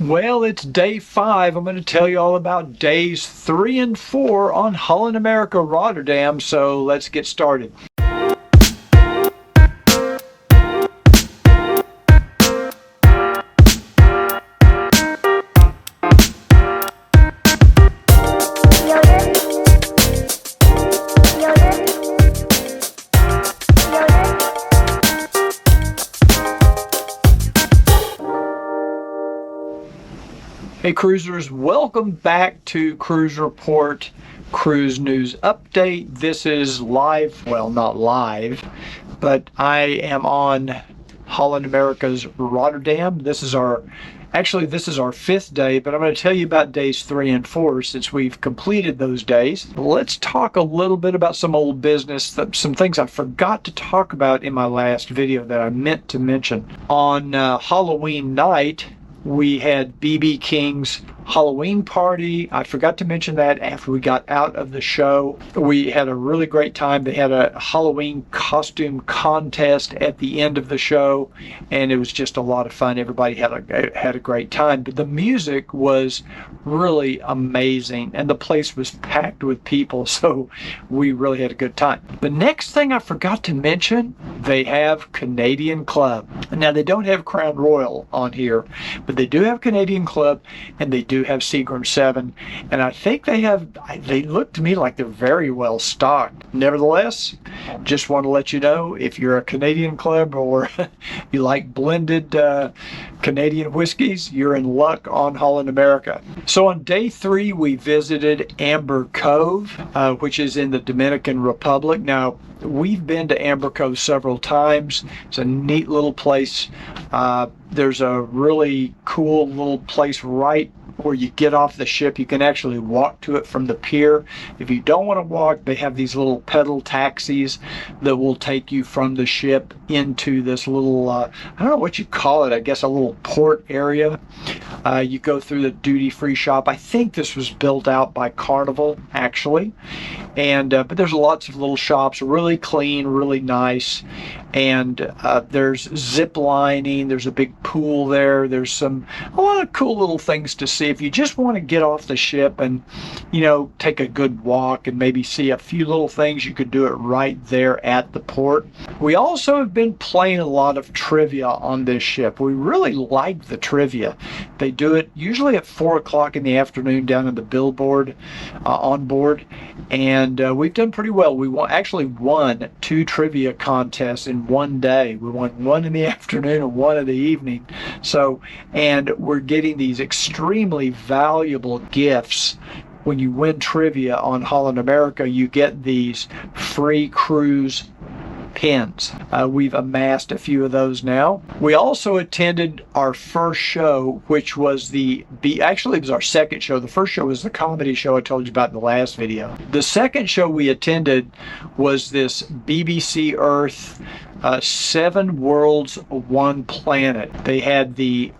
Well, it's day 5. I'm going to tell you all about days 3 and 4 on Holland America Rotterdam, so let's get started. Hey cruisers, welcome back to Cruise Report Cruise News Update. This is live, well not live, but I am on Holland America's Rotterdam. This is our 5th day, but I'm going to tell you about days 3 and 4 since we've completed those days. Let's talk a little bit about some old business, some things I forgot to talk about in my last video that I meant to mention. On Halloween night, we had BB King's Halloween party. I forgot to mention that after we got out of the show. We had a really great time. They had a Halloween costume contest at the end of the show, and it was just a lot of fun. Everybody had a great time. But the music was really amazing, and the place was packed with people, so we really had a good time. The next thing I forgot to mention, they have Canadian Club. Now, they don't have Crown Royal on here, but they do have Canadian Club, and they do have Seagram 7, and I think they look to me like they're very well stocked. Nevertheless, just want to let you know, if you're a Canadian Club or you like blended Canadian whiskeys, you're in luck on Holland America. So on day 3, we visited Amber Cove, which is in the Dominican Republic. Now, we've been to Amber Cove several times. It's a neat little place. There's a really cool little place right where you get off the ship. You can actually walk to it from the pier. If you don't want to walk, they have these little pedal taxis that will take you from the ship into this little, I don't know what you call it, I guess a little port area. You go through the duty-free shop. I think this was built out by Carnival, actually. And but there's lots of little shops, really clean, really nice. And there's zip lining, there's a big pool there, there's a lot of cool little things to see if you just want to get off the ship and, you know, take a good walk and maybe see a few little things. You could do it right there at the port. We also have been playing a lot of trivia on this ship. We really like the trivia. They do it usually at 4 o'clock in the afternoon down in the billboard on board, and we've done pretty well. We actually won 2 trivia contests in one day. We won one in the afternoon and one in the evening. So, and we're getting these extremely valuable gifts. When you win trivia on Holland America, you get these free cruise pins. We've amassed a few of those now. We also attended our first show, which was actually it was our second show. The first show was the comedy show I told you about in the last video. The second show we attended was this BBC Earth 7 Worlds, 1 Planet. They had the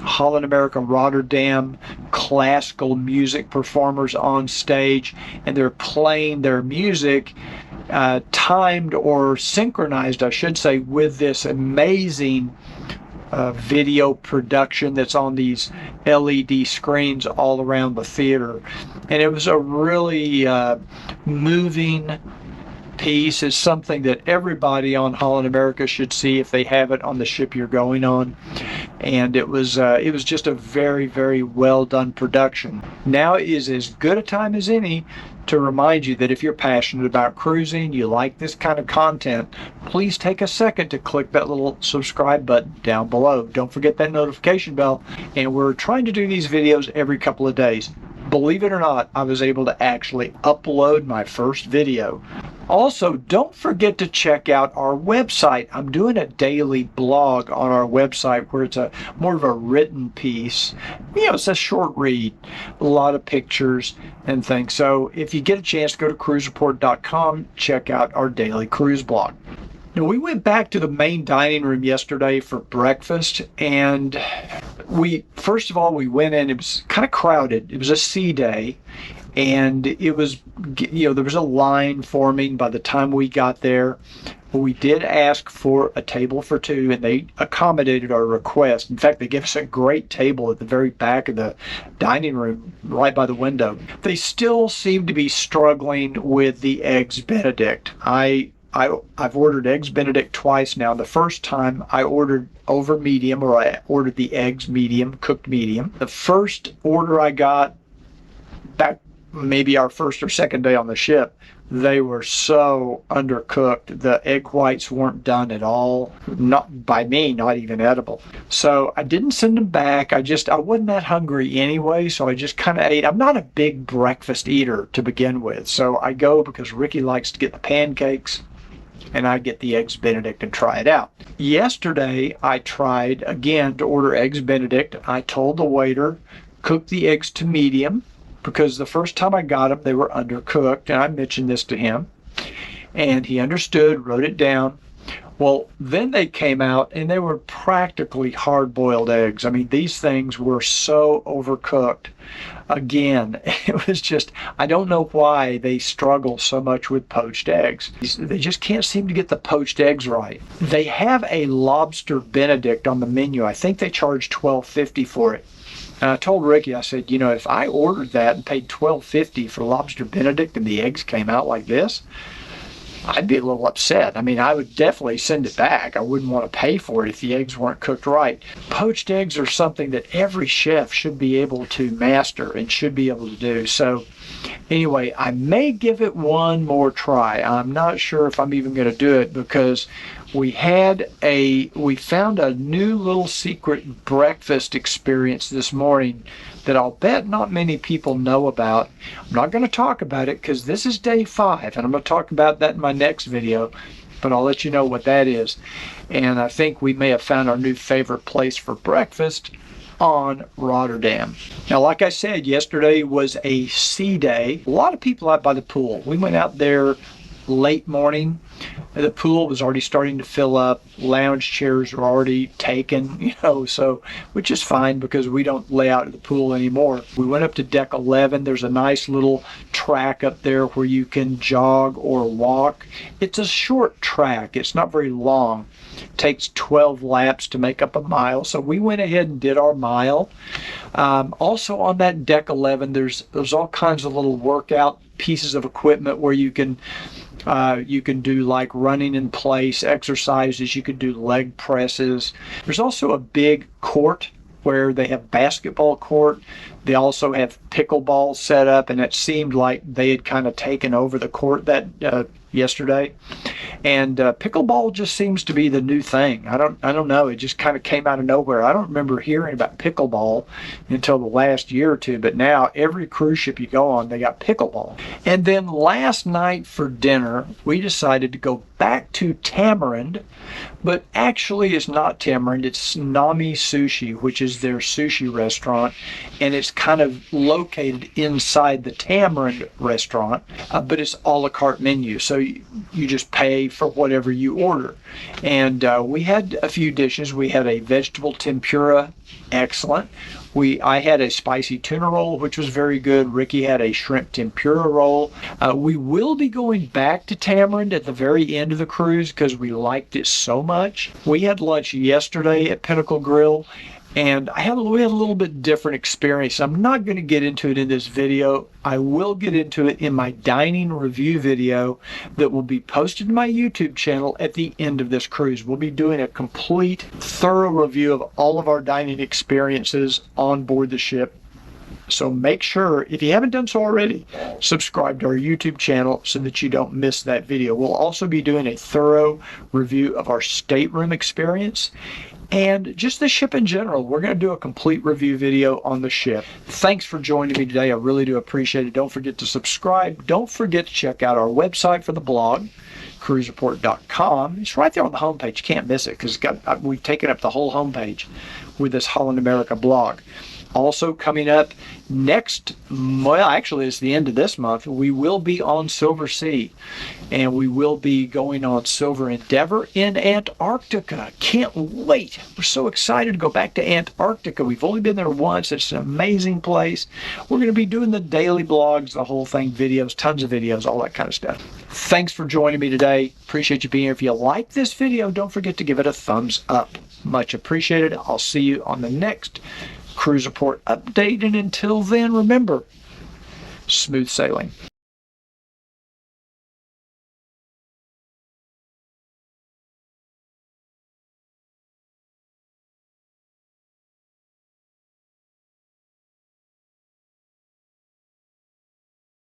Holland America Rotterdam classical music performers on stage, and they're playing their music timed or synchronized, I should say, with this amazing video production that's on these LED screens all around the theater. And it was a really moving piece. Is something that everybody on Holland America should see if they have it on the ship you're going on. And it was just a very, very well done production. Now is as good a time as any to remind you that if you're passionate about cruising, you like this kind of content, please take a second to click that little subscribe button down below. Don't forget that notification bell. And we're trying to do these videos every couple of days. Believe it or not, I was able to actually upload my first video. Also, don't forget to check out our website. I'm doing a daily blog on our website where it's more of a written piece. You know, it's a short read, a lot of pictures and things. So if you get a chance, go to CruiseReport.com, check out our daily cruise blog. Now, we went back to the main dining room yesterday for breakfast, and first of all, we went in. It was kind of crowded. It was a sea day, and it was, there was a line forming by the time we got there. We did ask for a table for two, and they accommodated our request. In fact, they gave us a great table at the very back of the dining room, right by the window. They still seem to be struggling with the eggs benedict. I've ordered eggs benedict twice now. The first time I ordered over medium, or I ordered the eggs medium, cooked medium. The first order I got back maybe our first or second day on the ship, they were so undercooked. The egg whites weren't done at all. Not by me, not even edible. So I didn't send them back. I wasn't that hungry anyway, so I just kind of ate. I'm not a big breakfast eater to begin with, so I go because Ricky likes to get the pancakes, and I get the eggs benedict and try it out. Yesterday, I tried again to order eggs benedict. I told the waiter, cook the eggs to medium, because the first time I got them, they were undercooked, and I mentioned this to him, and he understood, wrote it down. Well, then they came out, and they were practically hard-boiled eggs. I mean, these things were so overcooked. Again, it was just, I don't know why they struggle so much with poached eggs. They just can't seem to get the poached eggs right. They have a lobster benedict on the menu. I think they charge $12.50 for it. And I told Ricky, I said, you know, if I ordered that and paid $12.50 for lobster benedict and the eggs came out like this, I'd be a little upset. I mean, I would definitely send it back. I wouldn't want to pay for it if the eggs weren't cooked right. Poached eggs are something that every chef should be able to master and should be able to do. So anyway, I may give it one more try. I'm not sure if I'm even going to do it, because we found a new little secret breakfast experience this morning that I'll bet not many people know about. I'm not going to talk about it because this is day 5, and I'm going to talk about that in my next video, but I'll let you know what that is. And I think we may have found our new favorite place for breakfast on Rotterdam. Now, like I said, yesterday was a sea day. A lot of people out by the pool. We went out there late morning. The pool was already starting to fill up. Lounge chairs were already taken, so, which is fine because we don't lay out at the pool anymore. We went up to deck 11. There's a nice little track up there where you can jog or walk. It's a short track. It's not very long. It takes 12 laps to make up a mile. So we went ahead and did our mile. Also on that deck 11, there's all kinds of little workout pieces of equipment where you can do like running in place exercises. You can do leg presses. There's also a big court where they have basketball court. They also have pickleball set up, and it seemed like they had kind of taken over the court that yesterday. And pickleball just seems to be the new thing. I don't know. It just kind of came out of nowhere. I don't remember hearing about pickleball until the last year or two, but now every cruise ship you go on, they got pickleball. And then last night for dinner, we decided to go back to Tamarind, but actually it's not Tamarind, it's Nami Sushi, which is their sushi restaurant, and it's kind of located inside the Tamarind restaurant, but it's a la carte menu, so you just pay for whatever you order. And we had a few dishes. We had a vegetable tempura, excellent. I had a spicy tuna roll, which was very good. Ricky had a shrimp tempura roll. We will be going back to Tamarind at the very end of the cruise because we liked it so much. We had lunch yesterday at Pinnacle Grill, and we had a little bit different experience. I'm not going to get into it in this video. I will get into it in my dining review video that will be posted to my YouTube channel at the end of this cruise. We'll be doing a complete, thorough review of all of our dining experiences on board the ship. So make sure, if you haven't done so already, subscribe to our YouTube channel so that you don't miss that video. We'll also be doing a thorough review of our stateroom experience and just the ship in general. We're going to do a complete review video on the ship. Thanks for joining me today. I really do appreciate it. Don't forget to subscribe. Don't forget to check out our website for the blog, CruiseReport.com. It's right there on the homepage. You can't miss it because we've taken up the whole homepage with this Holland America blog. Also coming up next, well, actually it's the end of this month, we will be on Silver Sea, and we will be going on Silver Endeavor in Antarctica. Can't wait. We're so excited to go back to Antarctica. We've only been there once. It's an amazing place. We're going to be doing the daily blogs, the whole thing, videos, tons of videos, all that kind of stuff. Thanks for joining me today. Appreciate you being here. If you like this video, don't forget to give it a thumbs up. Much appreciated. I'll see you on the next Cruise Report update, and until then, remember, smooth sailing.